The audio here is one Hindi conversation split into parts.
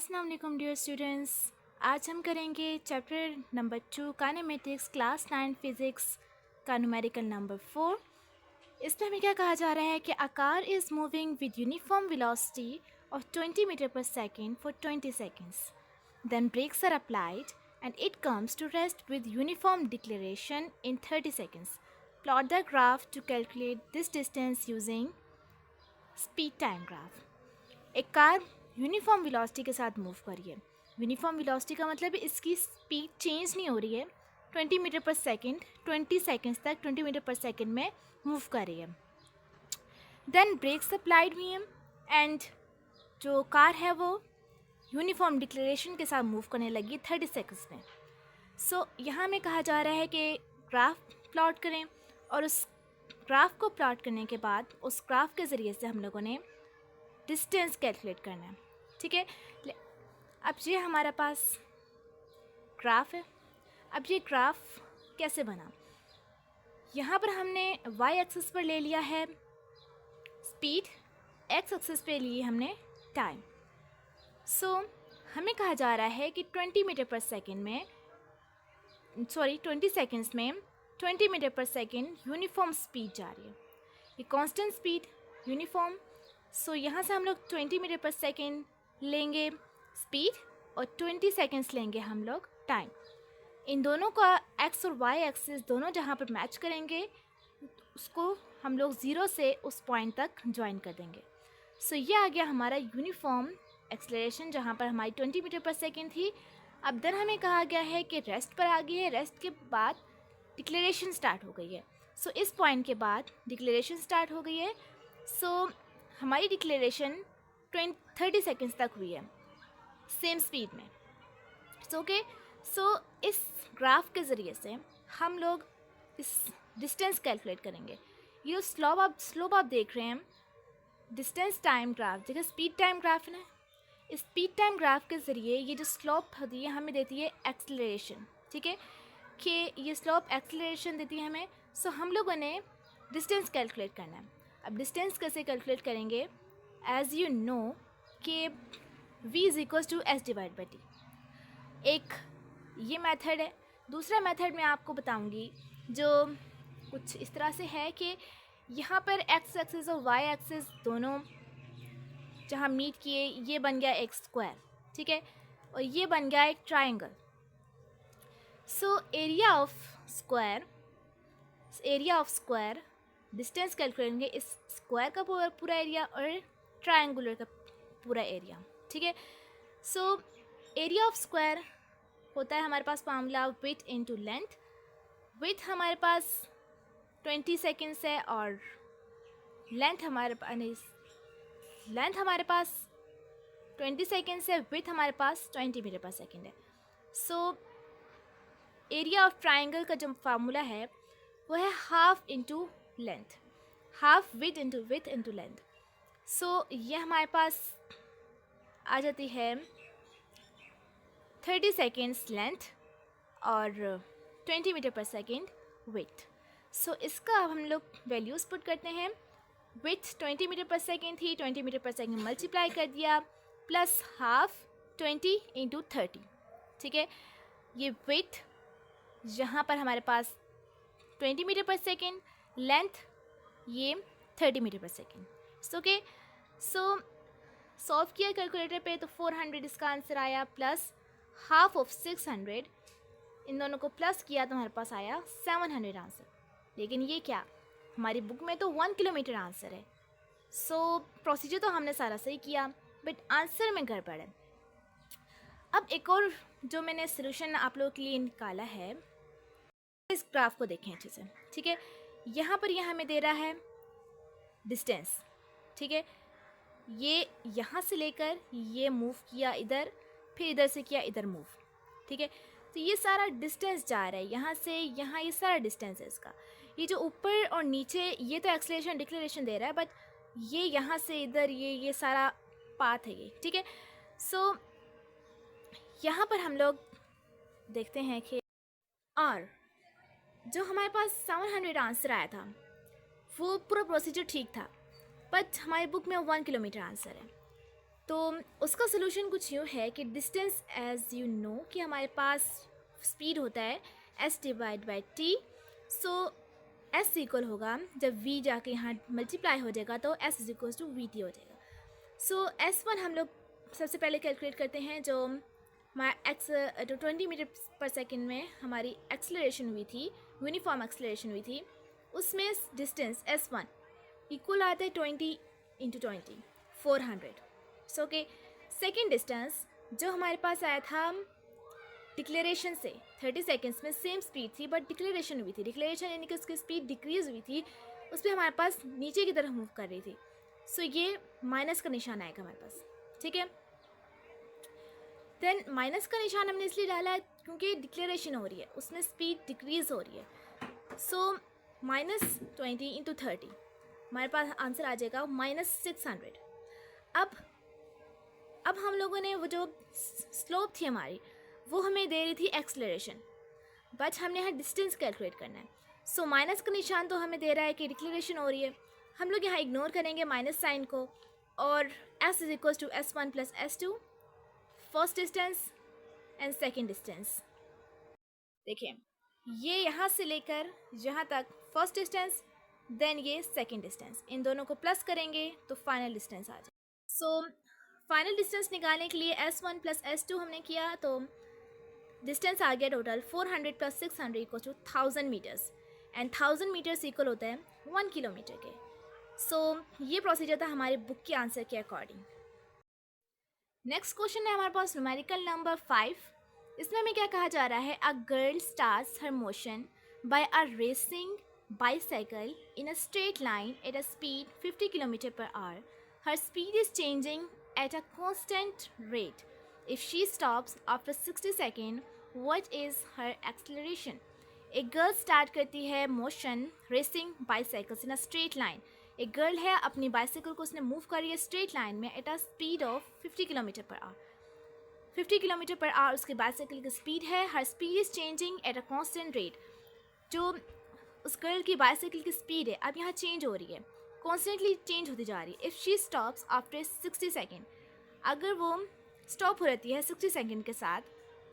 अस्सलाम वालेकुम डियर स्टूडेंट्स। आज हम करेंगे chapter number 2 kinematics class 9 physics का न्यूमेरिकल नंबर 4। इसमें हमें क्या कहा जा रहा है कि a car is moving with uniform velocity of 20 metre पर second for 20 seconds. Then brakes are applied and it comes to rest with uniform deceleration in 30 seconds. Plot the graph to calculate this distance using speed time graph. एक कार यूनिफॉर्म वेलोसिटी के साथ मूव कर रही है। यूनिफॉर्म वेलोसिटी का मतलब इसकी स्पीड चेंज नहीं हो रही है। 20 मीटर पर सेकेंड 20 सेकेंड्स तक 20 मीटर पर सेकेंड में मूव कर रही है। देन ब्रेक्स अप्लाइड हुई हैं एंड जो कार है वो यूनिफॉर्म डिक्लेरेशन के साथ मूव करने लगी 30 सेकेंड्स में। सो यहाँ में कहा जा रहा है कि ग्राफ प्लॉट करें और उस ग्राफ को प्लॉट करने के बाद उस ग्राफ के ज़रिए से हम लोगों ने डिस्टेंस कैलकुलेट करना है। ठीक है, अब ये हमारे पास ग्राफ है। अब ये ग्राफ कैसे बना, यहाँ पर हमने वाई एक्सिस पर ले लिया है स्पीड, एक्स एक्सिस पे लिए हमने टाइम। सो हमें कहा जा रहा है कि 20 मीटर पर सेकेंड में 20 सेकेंड्स में 20 मीटर पर सेकेंड यूनिफॉर्म स्पीड जा रही है। ये कांस्टेंट स्पीड यूनिफॉर्म। सो यहाँ से हम लोग 20 मीटर पर सेकेंड लेंगे स्पीड और 20 सेकेंड्स लेंगे हम लोग टाइम। इन दोनों का एक्स और वाई एक्सिस दोनों जहाँ पर मैच करेंगे उसको हम लोग ज़ीरो से उस पॉइंट तक ज्वाइन कर देंगे। सो ये आ गया हमारा यूनिफॉर्म एक्सेलरेशन जहाँ पर हमारी 20 मीटर पर सेकेंड थी। अब देन हमें कहा गया है कि रेस्ट पर आ गई है। रेस्ट के बाद डिक्लेरेशन स्टार्ट हो गई है। सो इस पॉइंट के बाद डिक्लेरेशन स्टार्ट हो गई है। सो हमारी डिक्लेरेशन 30 सेकेंड्स तक हुई है सेम स्पीड में। ओके, सो इस ग्राफ के ज़रिए से हम लोग इस डिस्टेंस कैलकुलेट करेंगे। ये स्लोप आप देख रहे हैं, डिस्टेंस टाइम ग्राफ देखिए, स्पीड टाइम ग्राफ है ना। इस स्पीड टाइम ग्राफ के ज़रिए ये जो स्लोप होती है हमें देती है एक्सेलरेशन। ठीक है, कि ये स्लोप एक्सेलरेशन देती है हमें। सो हम लोगों ने डिस्टेंस कैलकुलेट करना है। अब डिस्टेंस कैसे कैलकुलेट करेंगे, एज़ यू नो कि v is equals to S divide by T. एक ये मेथड है। दूसरा मेथड मैं आपको बताऊंगी जो कुछ इस तरह से है कि यहाँ पर एक्स एक्सिस और वाई एक्सिस दोनों जहाँ मीट किए ये बन गया एक्स स्क्वायर। ठीक है, और ये बन गया एक triangle. So area of square distance calculate करेंगे इस स्क्वायर का पूरा एरिया और ट्रायंगुलर का पूरा एरिया। ठीक है, सो एरिया ऑफ स्क्वायर होता है हमारे पास formula width into length. Width हमारे पास 20 सेकेंड्स है और लेंथ हमारे पास 20 सेकेंड्स है। विड्थ हमारे पास 20 मीटर पर सेकेंड है। सो एरिया ऑफ ट्राइंगल का जो फार्मूला है वो है half into length, half width into length. So ये हमारे पास आ जाती है 30 सेकेंड्स लेंथ और 20 मीटर पर सेकेंड विड्थ। सो इसका अब हम लोग वैल्यूज़ पुट करते हैं। विड्थ 20 मीटर पर सेकेंड थी, 20 मीटर पर सेकेंड मल्टीप्लाई कर दिया प्लस हाफ 20 इंटू 30। ठीक है, ये विड्थ यहाँ पर हमारे पास 20 मीटर पर सेकेंड, लेंथ ये 30 मीटर पर सेकेंड। ओके, सो सॉल्व किया कैलकुलेटर पे तो 400 इसका आंसर आया प्लस हाफ ऑफ 600। इन दोनों को प्लस किया तो हमारे पास आया 700 आंसर। लेकिन ये क्या, हमारी बुक में तो 1 किलोमीटर आंसर है। सो प्रोसीजर तो हमने सारा सही किया बट आंसर में गड़बड़ है। अब एक और जो मैंने सोल्यूशन आप लोगों के लिए निकाला है, इस ग्राफ को देखें अच्छे से। ठीक है, यहाँ पर यह हमें दे रहा है डिस्टेंस। ठीक है, ये यहाँ से लेकर ये मूव किया इधर, फिर इधर से किया इधर मूव। ठीक है, तो ये सारा डिस्टेंस जा रहा है यहाँ से यहाँ, ये सारा डिस्टेंस है इसका। ये जो ऊपर और नीचे ये तो एक्सेलरेशन डिक्लेरेशन दे रहा है, बट ये यहाँ से इधर ये सारा पाथ है ये। ठीक है, सो यहाँ पर हम लोग देखते हैं कि और जो हमारे पास 700 आंसर आया था वो पूरा प्रोसीजर ठीक था, बट हमारी बुक में 1 किलोमीटर आंसर है। तो उसका सोल्यूशन कुछ यूँ है कि डिस्टेंस एज यू नो कि हमारे पास स्पीड होता है S divide by T. So S equal होगा, जब वी जाके यहाँ मल्टीप्लाई हो जाएगा तो S is equal to V T हो जाएगा। सो एस वन हम लोग सबसे पहले कैलकुलेट करते हैं, जो हमारा जो 20 मीटर पर सेकेंड में हमारी एक्सेलरेशन हुई थी, यूनिफॉर्म एक्सेलरेशन हुई थी, उसमें डिस्टेंस एस वन इक्वल आता है 20 इंटू 20 400। सो के सेकेंड डिस्टेंस जो हमारे पास आया था डिक्लेरेशन से 30 सेकेंड्स में सेम स्पीड थी, बट डिक्लेरेशन हुई थी, डिक्लेरेशन यानी कि उसकी स्पीड डिक्रीज हुई थी, उस पर हमारे पास नीचे की तरफ मूव कर रही थी। सो ये माइनस का निशान आएगा हमारे पास, ठीक है। देन माइनस का निशान हमने इसलिए डाला है क्योंकि डिक्लेरेशन हो रही है, उसमें स्पीड डिक्रीज हो रही है। सो -20 इंटू 30 हमारे पास आंसर आ जाएगा -600। अब हम लोगों ने वो जो स्लोप थी हमारी वो हमें दे रही थी एक्सेलरेशन, बट हमने यहाँ डिस्टेंस कैलकुलेट करना है। सो माइनस का निशान तो हमें दे रहा है कि डिक्लेरेशन हो रही है, हम लोग यहाँ इग्नोर करेंगे माइनस साइन को, और s is equal to s1 plus s2 first distance and second distance. देखिए ये यहाँ से लेकर यहाँ तक फर्स्ट डिस्टेंस, देन ये सेकेंड डिस्टेंस, इन दोनों को प्लस करेंगे तो फाइनल डिस्टेंस आ जाए। सो फाइनल डिस्टेंस निकालने के लिए s1 प्लस s2 हमने किया, तो डिस्टेंस आ गया total 400 plus 600 equal to 1000 metres, and 1000 metres equal होता है 1 किलोमीटर के। सो ये प्रोसीजर था हमारे बुक के आंसर के अकॉर्डिंग। नेक्स्ट क्वेश्चन है हमारे पास न्यूमेरिकल नंबर 5। इसमें हमें क्या कहा जा रहा है, a girl starts her motion by a racing bicycle in a straight line at a speed 50 km per hour. Her speed is changing at a constant rate. If she stops after 60 seconds, what is her acceleration? एक गर्ल स्टार्ट करती है motion racing bicycles in a straight line. एक गर्ल है, अपनी बाइसाइकिल को उसने मूव करी है स्ट्रेट लाइन में at a speed of 50 kilometre per hour. 50 kilometre per hour उसकी बाइसाइकिल की स्पीड है। Her speed is changing at a constant rate. जो उस गर्ल की बाइसाइकिल की स्पीड है अब यहाँ चेंज हो रही है, कॉन्स्टेंटली चेंज होती जा रही है। If she stops after 60 second, अगर वो स्टॉप हो रहती है 60 सेकेंड के साथ,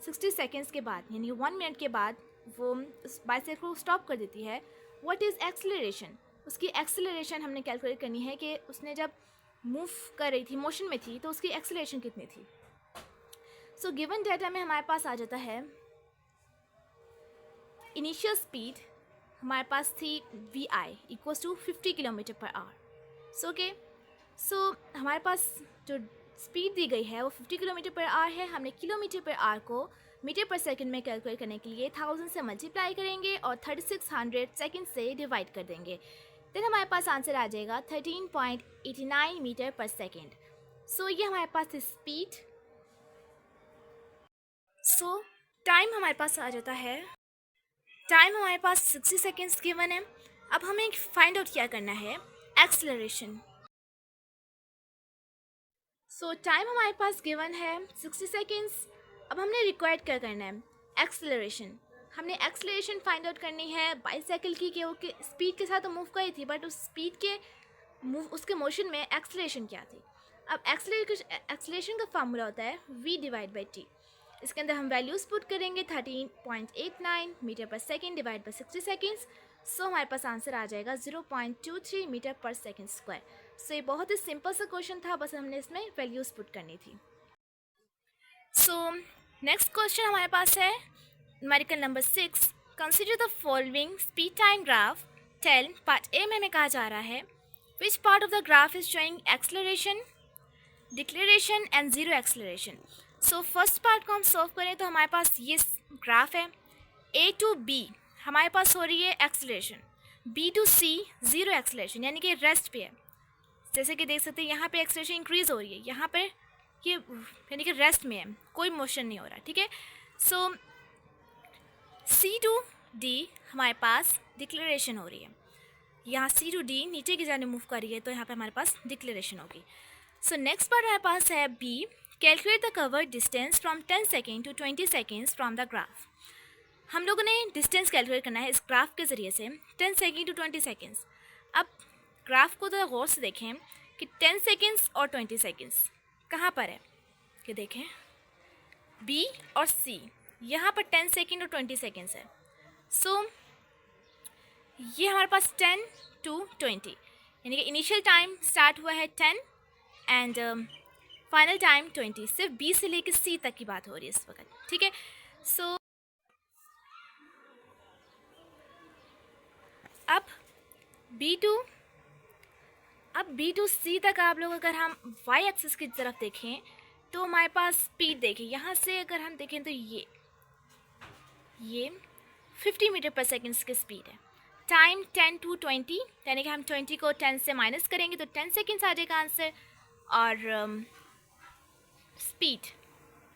60 सेकेंड्स के बाद यानी 1 मिनट के बाद वो उस बाइसाइकिल को स्टॉप कर देती है, व्हाट इज़ एक्सेलरेशन? उसकी एक्सेलरेशन हमने कैलकुलेट करनी है कि उसने जब मूव कर रही थी, मोशन में थी, तो उसकी एक्सेलरेशन कितनी थी। सो गिवन डाटा में हमारे पास आ जाता है इनिशियल स्पीड हमारे पास थी V I equals to 50 kilometre per hour. So हमारे पास जो स्पीड दी गई है वो 50 किलोमीटर पर आवर है। हमने किलोमीटर पर आवर को मीटर पर सेकंड में कैलकुलेट करने के लिए 1000 से मल्टीप्लाई करेंगे और 3600 सेकंड से डिवाइड कर देंगे। देन हमारे पास आंसर आ जाएगा 13.89 मीटर पर सेकंड। सो ये हमारे पास स्पीड। सो टाइम हमारे पास आ जाता है, टाइम हमारे पास 60 सेकेंड्स गिवन है। अब हमें फाइंड आउट क्या करना है, एक्सेलरेशन। सो टाइम हमारे पास गिवन है 60 सेकेंड्स। अब हमने रिक्वायर्ड क्या करना है, एक्सेलरेशन। हमने एक्सेलरेशन फाइंड आउट करनी है बाइसाइकिल की कि वो स्पीड के साथ तो मूव करी थी, बट उस स्पीड के मूव उसके मोशन में एक्सेलरेशन क्या थी। अब एक्सेलरेशन का फार्मूला होता है v डिवाइड बाई टी। इसके अंदर हम वैल्यूज़ पुट करेंगे 13.89 मीटर पर सेकेंड डिवाइड बाई 60 सेकेंड्स। सो हमारे पास आंसर आ जाएगा 0.23 मीटर पर सेकेंड स्क्वायर। सो ये बहुत ही सिंपल सा क्वेश्चन था, बस हमने इसमें वैल्यूज़ पुट करनी थी। सो नेक्स्ट क्वेश्चन हमारे पास है numerical number 6। Consider the following speed time graph. Tail part A में हमें कहा जा रहा है which part of the graph is showing acceleration, declaration and zero acceleration. So first part को हम सॉल्व करें तो हमारे पास ये ग्राफ है, ए टू बी हमारे पास हो रही है acceleration, B to C zero acceleration यानी कि रेस्ट पे है। जैसे कि देख सकते हैं यहाँ पे एक्सेलरेशन इंक्रीज हो रही है, यहाँ पे ये यानी कि रेस्ट में है, कोई मोशन नहीं हो रहा, ठीक है। सो सी टू डी हमारे पास डिक्लेरेशन हो रही है, यहाँ सी टू डी नीचे की जाने मूव कर रही है, तो यहाँ पे हमारे पास डिक्लेरेशन होगी। सो नेक्स्ट पार्ट हमारे पास है B, calculate the covered distance from 10 second to 20 seconds from the graph. हम लोगों ने डिस्टेंस कैलकुलेट करना है इस ग्राफ के ज़रिए से 10 सेकेंड टू 20 सेकेंड्स। अब ग्राफ को थोड़ा गौर से देखें कि 10 सेकेंड्स और 20 सेकेंड्स, कहाँ पर है कि देखें B और C, यहाँ पर 10 सेकेंड और 20 सेकेंड्स है। सो ये हमारे पास 10 to 20, यानी कि इनिशियल टाइम स्टार्ट हुआ है 10 एंड फाइनल टाइम 20। सिर्फ B से लेकर C तक की बात हो रही है इस वक्त, ठीक है। सो अब B to C तक आप लोग अगर हम y एक्सिस की तरफ देखें तो हमारे पास स्पीड देखें, यहाँ से अगर हम देखें तो ये 50 मीटर पर सेकेंड की स्पीड है। टाइम 10 to 20, यानी कि हम 20 को 10 से माइनस करेंगे तो 10 सेकेंड्स आ जाएगा आंसर। और speed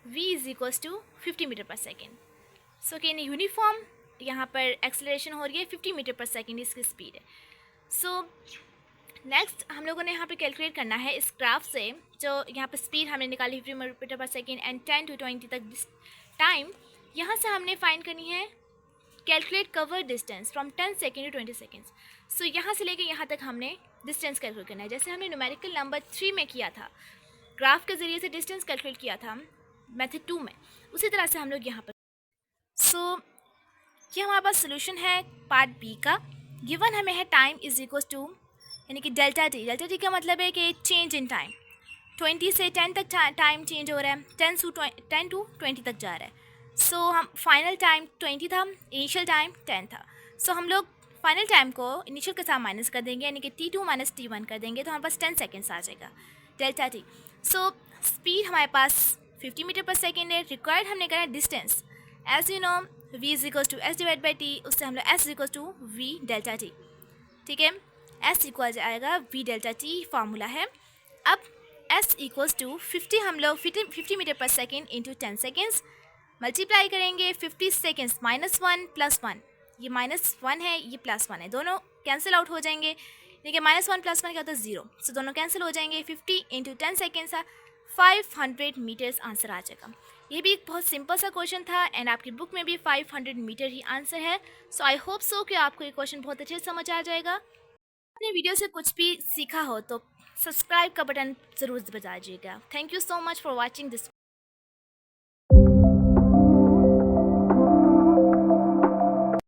v is equals to 50 metre पर सेकेंड। सो कि इन यूनिफॉर्म यहाँ पर एक्सेलरेशन हो रही है, 50 मीटर पर सेकेंड इसकी स्पीड है। सो नेक्स्ट हम लोगों ने यहाँ पे कैलकुलेट करना है इस ग्राफ से, जो यहाँ पे स्पीड हमने निकाली 50 मीटर पर सेकेंड एंड 10 to 20 तक टाइम, यहाँ से हमने फाइंड करनी है calculate cover distance from 10 second to 20 seconds. So यहाँ से लेके यहाँ तक हमने डिस्टेंस कैलकुलेट करना है, जैसे हमने न्यूमेरिकल नंबर 3 में किया था, ग्राफ के ज़रिए से डिस्टेंस कैलकुलेट किया था मेथड 2 में, उसी तरह से हम लोग यहाँ पर। सो ये हमारे पास सोल्यूशन है पार्ट बी का। गिवन हमें है टाइम इज इक्वल टू, यानी कि डेल्टा टी का मतलब है कि चेंज इन टाइम, 20 से 10 तक टाइम चेंज हो रहा है, 10 to 20 तक जा रहा है। सो हम फाइनल टाइम 20 था, इनिशियल टाइम 10 था। सो हम लोग फाइनल टाइम को इनिशियल के साथ माइनस कर देंगे, यानी कि T2 माइनस T1 कर देंगे तो हमारे पास 10 सेकेंड्स आ जाएगा डेल्टा टी। सो स्पीड हमारे पास 50 मीटर पर सेकेंड है। रिक्वायर्ड हमने करा distance, as you know v is equal to S divide by T, उससे हम लोग s is equal to v delta T, ठीक है। s इक्वल आएगा v डेल्टा टी, फार्मूला है। अब s इक्वल्स टू 50, हम लोग 50 मीटर पर सेकेंड इंटू 10 सेकेंड्स मल्टीप्लाई करेंगे 50 सेकेंड्स -1 +1, ये -1 है ये +1 है, दोनों कैंसिल आउट हो जाएंगे, देखिए -1 +1 क्या होता है 0, सो दोनों कैंसिल हो जाएंगे। 50 इंटू 10 सेकेंड्स 500 मीटर्स आंसर आ जाएगा। ये भी एक बहुत सिंपल सा क्वेश्चन था एंड आपकी बुक में भी 500 मीटर ही आंसर है। सो आई होप सो कि आपको ये क्वेश्चन बहुत अच्छे से समझ आ जाएगा। अपने वीडियो से कुछ भी सीखा हो तो सब्सक्राइब का बटन ज़रूर बजा दीजिएगा। Thank you so much for watching this.